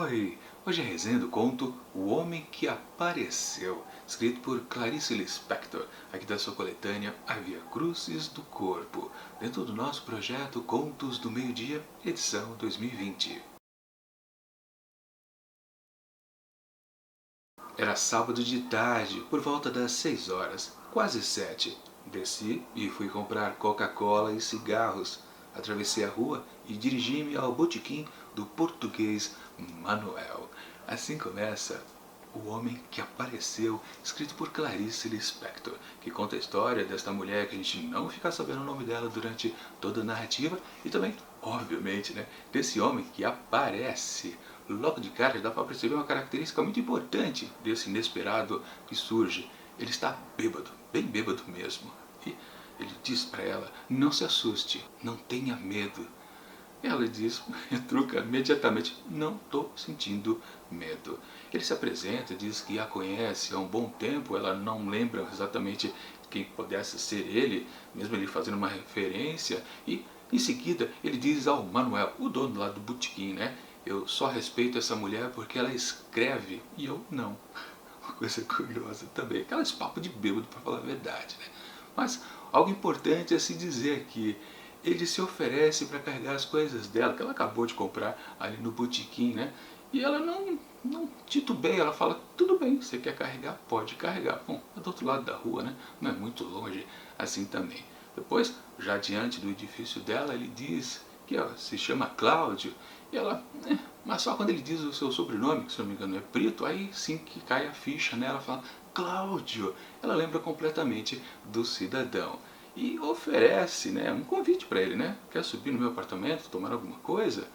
Oi! Hoje é a resenha do conto O Homem que Apareceu, escrito por Clarice Lispector, aqui da sua coletânea A Via Crucis do Corpo, dentro do nosso projeto Contos do Meio-Dia, edição 2020. Era sábado de tarde, por volta das 6 horas, quase 7. Desci e fui comprar Coca-Cola e cigarros. Atravessei a rua e dirigi-me ao botequim do português Manuel. Assim começa O Homem que Apareceu, escrito por Clarice Lispector, que conta a história desta mulher que a gente não fica sabendo o nome dela durante toda a narrativa e também, obviamente, desse homem que aparece. Logo de cara dá para perceber uma característica muito importante desse inesperado que surge. Ele está bêbado, bem bêbado mesmo. E ele diz para ela, não se assuste, não tenha medo. Ela diz, retruca imediatamente, não estou sentindo medo. Ele se apresenta, diz que a conhece há um bom tempo, ela não lembra exatamente quem pudesse ser ele, mesmo ele fazendo uma referência, e em seguida ele diz ao Manuel, o dono lá do botequim, eu só respeito essa mulher porque ela escreve e eu não. Uma coisa curiosa também, aquelas papo de bêbado para falar a verdade, Mas algo importante a se dizer aqui, ele se oferece para carregar as coisas dela, que ela acabou de comprar ali no botequim, E ela não titubeia, ela fala, tudo bem, você quer carregar? Pode carregar. Bom, é do outro lado da rua, Não é muito longe assim também. Depois, já diante do edifício dela, ele diz que se chama Cláudio, e ela, mas só quando ele diz o seu sobrenome, que se não me engano é Brito, aí sim que cai a ficha nela, fala, Cláudio, ela lembra completamente do cidadão. E oferece um convite para ele, quer subir no meu apartamento, tomar alguma coisa?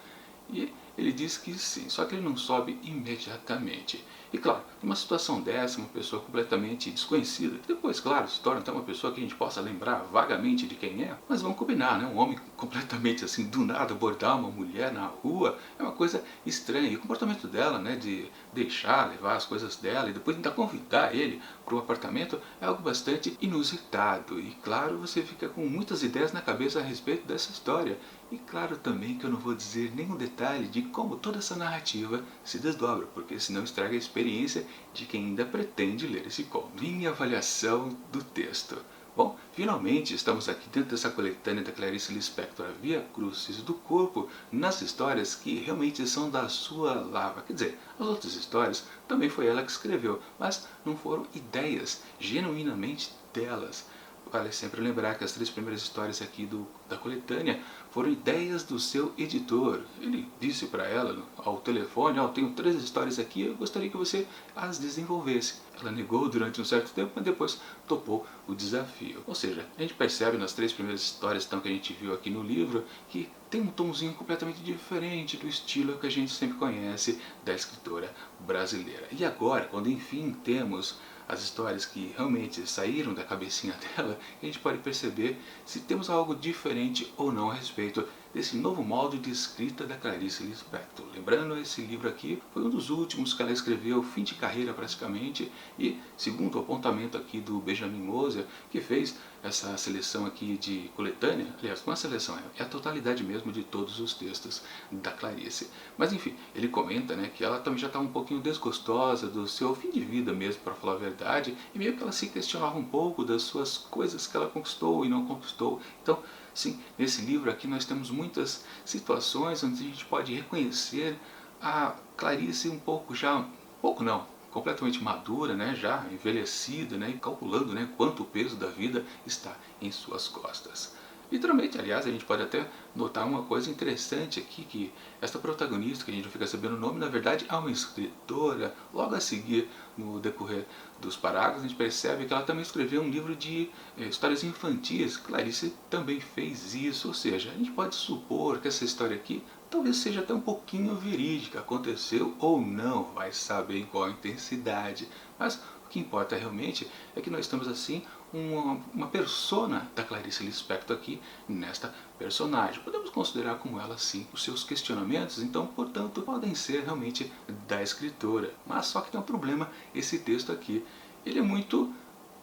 E ele diz que sim, só que ele não sobe imediatamente. E claro, numa situação dessa, uma pessoa completamente desconhecida, que depois, claro, se torna até uma pessoa que a gente possa lembrar vagamente de quem é, mas vamos combinar, um homem completamente assim, do nada, abordar uma mulher na rua, é uma coisa estranha. E o comportamento dela, de deixar, levar as coisas dela e depois ainda convidar ele para o apartamento, é algo bastante inusitado. E claro, você fica com muitas ideias na cabeça a respeito dessa história. E claro também que eu não vou dizer nenhum detalhe de como toda essa narrativa se desdobra, porque senão estraga a experiência de quem ainda pretende ler esse conto. Minha avaliação do texto. Bom, finalmente estamos aqui dentro dessa coletânea da Clarice Lispector, A Via Crucis do Corpo, nas histórias que realmente são da sua lava. Quer dizer, as outras histórias também foi ela que escreveu, mas não foram ideias genuinamente delas. Vale sempre lembrar que as 3 primeiras histórias aqui da coletânea foram ideias do seu editor. Ele disse para ela ao telefone, tenho 3 histórias aqui, eu gostaria que você as desenvolvesse. Ela negou durante um certo tempo, mas depois topou o desafio. Ou seja, a gente percebe nas 3 primeiras histórias que a gente viu aqui no livro, que tem um tomzinho completamente diferente do estilo que a gente sempre conhece da escritora brasileira. E agora, quando enfim temos as histórias que realmente saíram da cabecinha dela, a gente pode perceber se temos algo diferente ou não a respeito desse novo modo de escrita da Clarice Lispector. Lembrando, esse livro aqui foi um dos últimos que ela escreveu, fim de carreira praticamente, e segundo o apontamento aqui do Benjamin Moser, que fez essa seleção aqui de coletânea, aliás, uma seleção, é a totalidade mesmo de todos os textos da Clarice. Mas enfim, ele comenta que ela também já está um pouquinho desgostosa do seu fim de vida mesmo, para falar a verdade, e meio que ela se questionava um pouco das suas coisas que ela conquistou e não conquistou. Então, sim, nesse livro aqui nós temos muitas situações onde a gente pode reconhecer a Clarice um pouco já, pouco não, completamente madura, já envelhecida, e calculando quanto o peso da vida está em suas costas. Literalmente, aliás, a gente pode até notar uma coisa interessante aqui, que esta protagonista, que a gente não fica sabendo o nome, na verdade é uma escritora. Logo a seguir, no decorrer dos parágrafos, a gente percebe que ela também escreveu um livro de histórias infantis. Clarice também fez isso, ou seja, a gente pode supor que essa história aqui talvez seja até um pouquinho verídica, aconteceu ou não, vai saber em qual intensidade, mas o que importa realmente é que nós temos assim uma persona da Clarice Lispector aqui nesta personagem. Podemos considerar como ela sim os seus questionamentos, então portanto podem ser realmente da escritora. Mas só que tem um problema, esse texto aqui, ele é muito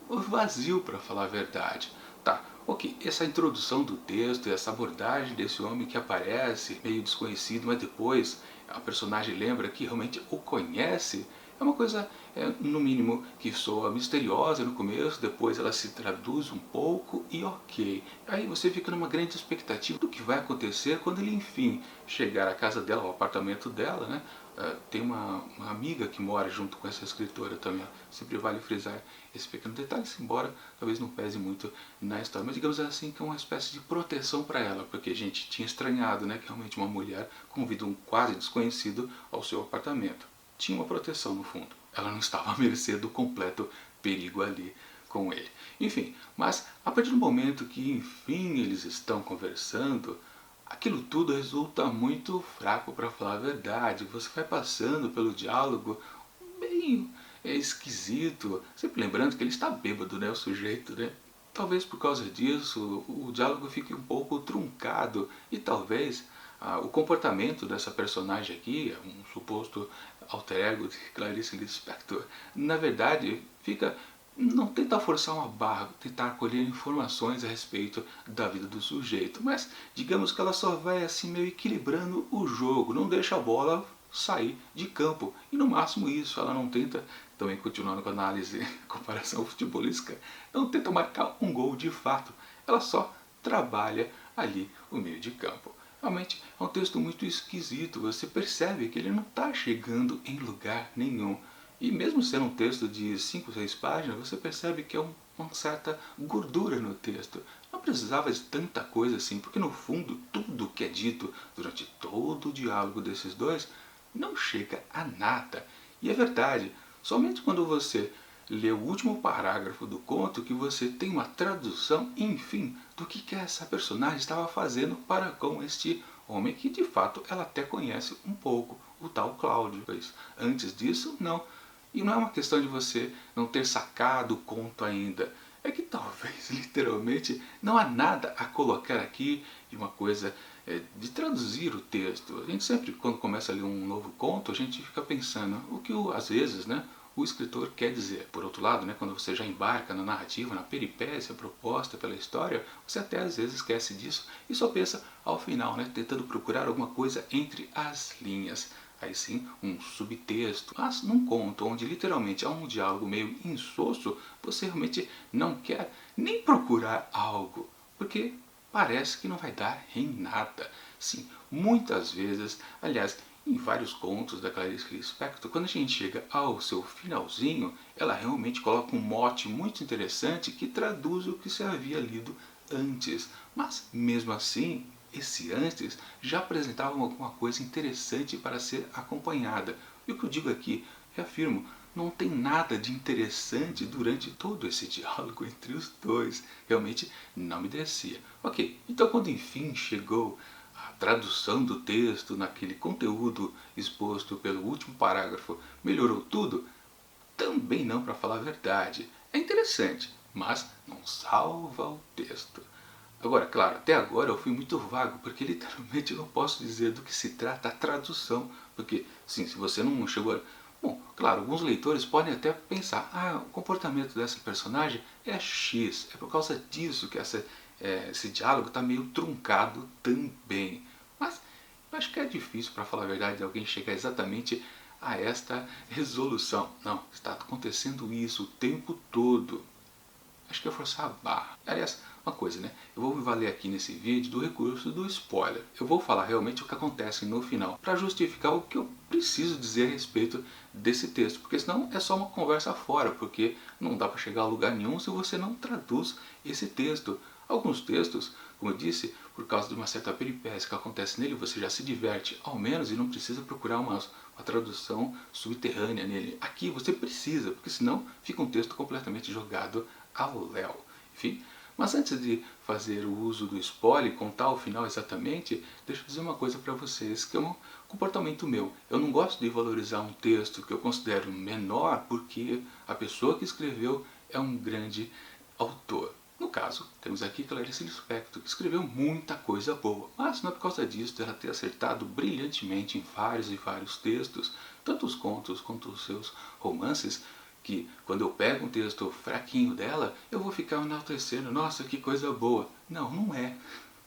vazio, para falar a verdade. Tá, ok, essa introdução do texto, essa abordagem desse homem que aparece meio desconhecido, mas depois a personagem lembra que realmente o conhece, é uma coisa, no mínimo, que soa misteriosa no começo, depois ela se traduz um pouco e ok. Aí você fica numa grande expectativa do que vai acontecer quando ele, enfim, chegar à casa dela, ao apartamento dela, né? Tem uma amiga que mora junto com essa escritora também. Sempre vale frisar esse pequeno detalhe, embora talvez não pese muito na história. Mas digamos assim que é uma espécie de proteção para ela, porque a gente tinha estranhado, né, que realmente uma mulher convida um quase desconhecido ao seu apartamento. Tinha uma proteção no fundo. Ela não estava à mercê do completo perigo ali com ele. Enfim, mas a partir do momento que enfim eles estão conversando, aquilo tudo resulta muito fraco, para falar a verdade. Você vai passando pelo diálogo bem esquisito, sempre lembrando que ele está bêbado, né, o sujeito, né? Talvez por causa disso o diálogo fique um pouco truncado e talvez o comportamento dessa personagem aqui, um suposto alter ego de Clarice Lispector, na verdade fica, não tenta forçar uma barra, tentar colher informações a respeito da vida do sujeito, mas digamos que ela só vai assim meio equilibrando o jogo, não deixa a bola sair de campo, e no máximo isso, ela não tenta, também continuando com a análise, comparação futebolística, não tenta marcar um gol de fato, ela só trabalha ali o meio de campo. Realmente é um texto muito esquisito, você percebe que ele não está chegando em lugar nenhum. E mesmo sendo um texto de 5 ou 6 páginas, você percebe que é uma certa gordura no texto. Não precisava de tanta coisa assim, porque no fundo tudo que é dito durante todo o diálogo desses dois não chega a nada. E é verdade, somente quando você lê o último parágrafo do conto que você tem uma tradução, enfim, do que essa personagem estava fazendo para com este homem que de fato ela até conhece um pouco, o tal Cláudio. Pois antes disso, não. E não é uma questão de você não ter sacado o conto ainda. É que talvez, literalmente, não há nada a colocar aqui de uma coisa de traduzir o texto. A gente sempre, quando começa a ler um novo conto, a gente fica pensando o que, às vezes, né, o escritor quer dizer. Por outro lado, né, quando você já embarca na narrativa, na peripécia proposta pela história, você até às vezes esquece disso e só pensa ao final, né, tentando procurar alguma coisa entre as linhas. Aí sim, um subtexto. Mas num conto onde literalmente há um diálogo meio insosso, você realmente não quer nem procurar algo, porque parece que não vai dar em nada. Sim, muitas vezes, aliás, em vários contos da Clarice Lispector, quando a gente chega ao seu finalzinho, ela realmente coloca um mote muito interessante que traduz o que se havia lido antes. Mas, mesmo assim, esse antes já apresentava alguma coisa interessante para ser acompanhada. E o que eu digo aqui, reafirmo, não tem nada de interessante durante todo esse diálogo entre os dois. Realmente não me descia. Ok, então quando enfim chegou a tradução do texto naquele conteúdo exposto pelo último parágrafo, melhorou tudo? Também não, para falar a verdade. É interessante, mas não salva o texto. Agora, claro, até agora eu fui muito vago, porque literalmente eu não posso dizer do que se trata a tradução, porque, sim, se você não chegou a... Bom, claro, alguns leitores podem até pensar, o comportamento dessa personagem é X, é por causa disso que esse diálogo está meio truncado também. Mas eu acho que é difícil, para falar a verdade, alguém chegar exatamente a esta resolução. Não, está acontecendo isso o tempo todo. Acho que é forçar a barra. Aliás, uma coisa, né? Eu vou me valer aqui nesse vídeo do recurso do spoiler. Eu vou falar realmente o que acontece no final, para justificar o que eu preciso dizer a respeito desse texto, porque senão é só uma conversa fora, porque não dá para chegar a lugar nenhum se você não traduz esse texto. Alguns textos, como eu disse, por causa de uma certa peripécia que acontece nele, você já se diverte ao menos e não precisa procurar uma tradução subterrânea nele. Aqui você precisa, porque senão fica um texto completamente jogado ao léu. Enfim, mas antes de fazer o uso do spoiler e contar o final exatamente, deixa eu dizer uma coisa para vocês, que é um comportamento meu. Eu não gosto de valorizar um texto que eu considero menor porque a pessoa que escreveu é um grande autor. No caso, temos aqui Clarice Lispector, que escreveu muita coisa boa, mas não é por causa disso dela ter acertado brilhantemente em vários e vários textos, tanto os contos quanto os seus romances, que quando eu pego um texto fraquinho dela, eu vou ficar enaltecendo, nossa, que coisa boa. Não, não é.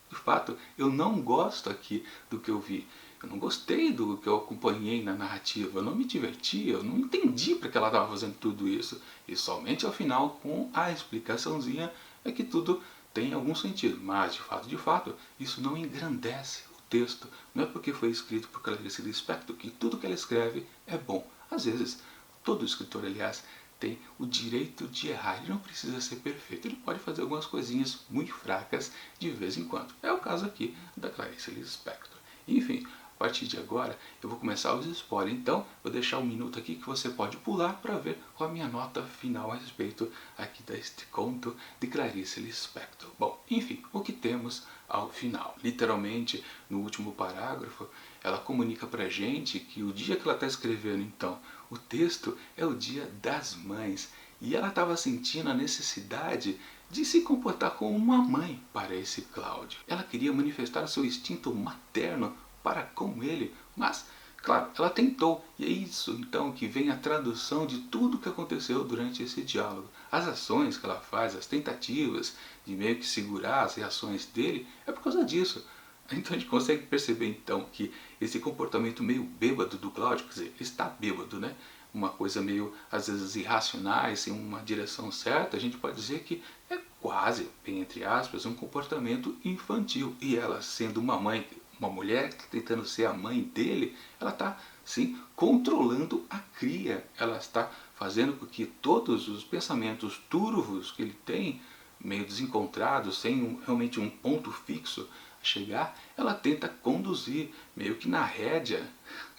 De fato, eu não gosto aqui do que eu vi. eu não gostei do que eu acompanhei na narrativa, eu não me diverti, eu não entendi para que ela estava fazendo tudo isso. E somente ao final, com a explicaçãozinha, é que tudo tem algum sentido. Mas, de fato, isso não engrandece o texto. Não é porque foi escrito por Clarice Lispector que tudo que ela escreve é bom. Às vezes, todo escritor, aliás, tem o direito de errar. Ele não precisa ser perfeito. Ele pode fazer algumas coisinhas muito fracas de vez em quando. É o caso aqui da Clarice Lispector. Enfim, a partir de agora eu vou começar os spoilers. Então, vou deixar um minuto aqui que você pode pular para ver qual a minha nota final a respeito aqui deste conto de Clarice Lispector. Bom, enfim, o que temos ao final? Literalmente, no último parágrafo, ela comunica pra gente que o dia que ela está escrevendo, então, o texto é o Dia das Mães. E ela estava sentindo a necessidade de se comportar como uma mãe para esse Cláudio. Ela queria manifestar seu instinto materno para com ele, mas, claro, ela tentou. E é isso, então, que vem a tradução de tudo o que aconteceu durante esse diálogo. As ações que ela faz, as tentativas de meio que segurar as reações dele, é por causa disso. Então a gente consegue perceber então que esse comportamento meio bêbado do Cláudio, quer dizer, ele está bêbado, né? Uma coisa meio, às vezes, irracional, sem uma direção certa, a gente pode dizer que é quase, bem entre aspas, um comportamento infantil. E ela, sendo uma mãe, uma mulher tentando ser a mãe dele, ela está, sim, controlando a cria. Ela está fazendo com que todos os pensamentos turvos que ele tem, meio desencontrados, sem realmente um ponto fixo, chegar, ela tenta conduzir, meio que na rédea,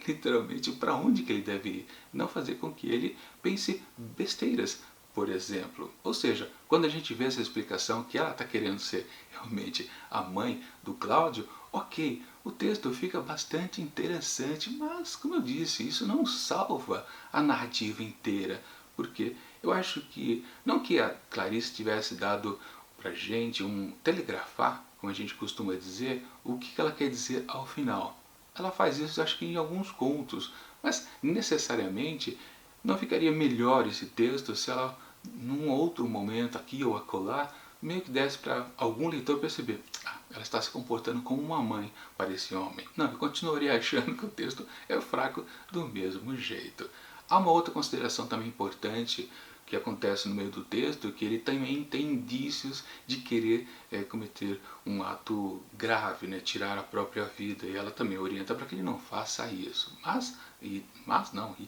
literalmente, para onde que ele deve ir. Não fazer com que ele pense besteiras, por exemplo. Ou seja, quando a gente vê essa explicação que ela está querendo ser realmente a mãe do Cláudio, ok, o texto fica bastante interessante, mas, como eu disse, isso não salva a narrativa inteira, porque eu acho que, não que a Clarice tivesse dado pra gente telegrafar, como a gente costuma dizer, o que ela quer dizer ao final. Ela faz isso, acho que em alguns contos, mas necessariamente não ficaria melhor esse texto se ela, num outro momento, aqui ou acolá, meio que desse para algum leitor perceber: ela está se comportando como uma mãe para esse homem. Não, eu continuaria achando que o texto é fraco do mesmo jeito. Há uma outra consideração também importante que acontece no meio do texto, que ele também tem indícios de querer cometer um ato grave, né, tirar a própria vida, e ela também orienta para que ele não faça isso. E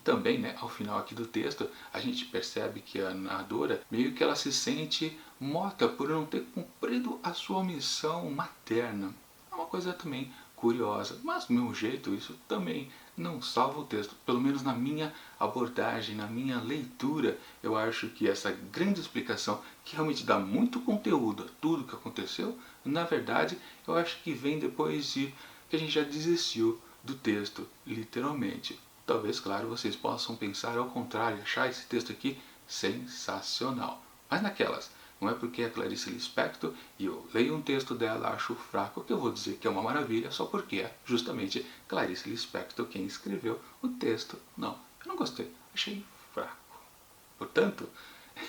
também, né, ao final aqui do texto, a gente percebe que a narradora meio que ela se sente morta por não ter cumprido a sua missão materna. É uma coisa também curiosa, mas do mesmo jeito isso também não salva o texto. Pelo menos na minha abordagem, na minha leitura, eu acho que essa grande explicação, que realmente dá muito conteúdo a tudo que aconteceu, na verdade eu acho que vem depois de que a gente já desistiu do texto, literalmente. Talvez, claro, vocês possam pensar ao contrário, achar esse texto aqui sensacional. Mas naquelas, não é porque é Clarice Lispector e eu leio um texto dela, acho fraco, que eu vou dizer que é uma maravilha só porque é justamente Clarice Lispector quem escreveu o texto. Não, eu não gostei, achei fraco. Portanto,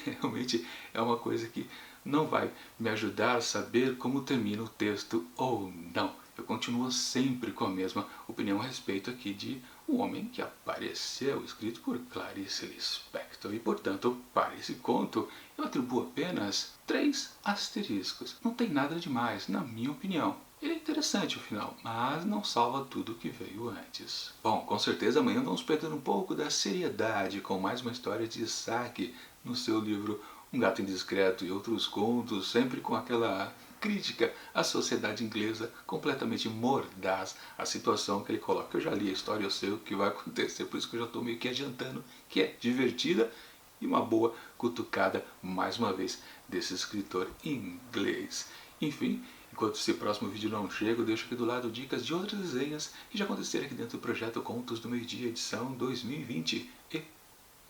realmente é uma coisa que não vai me ajudar a saber como termina o texto ou não. Eu continuo sempre com a mesma opinião a respeito aqui de O Homem que Apareceu, escrito por Clarice Lispector. E, portanto, para esse conto, eu atribuo apenas 3 asteriscos. Não tem nada demais, na minha opinião. Ele é interessante o final, mas não salva tudo o que veio antes. Bom, com certeza amanhã vamos perder um pouco da seriedade com mais uma história de Isaac no seu livro Um Gato Indiscreto e Outros Contos, sempre com aquela crítica à sociedade inglesa completamente mordaz, a situação que ele coloca. Eu já li a história, eu sei o que vai acontecer, por isso que eu já estou meio que adiantando, que é divertida e uma boa cutucada, mais uma vez, desse escritor inglês. Enfim, enquanto esse próximo vídeo não chega, eu deixo aqui do lado dicas de outras desenhas que já aconteceram aqui dentro do projeto Contos do Meio Dia, edição 2020. E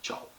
tchau!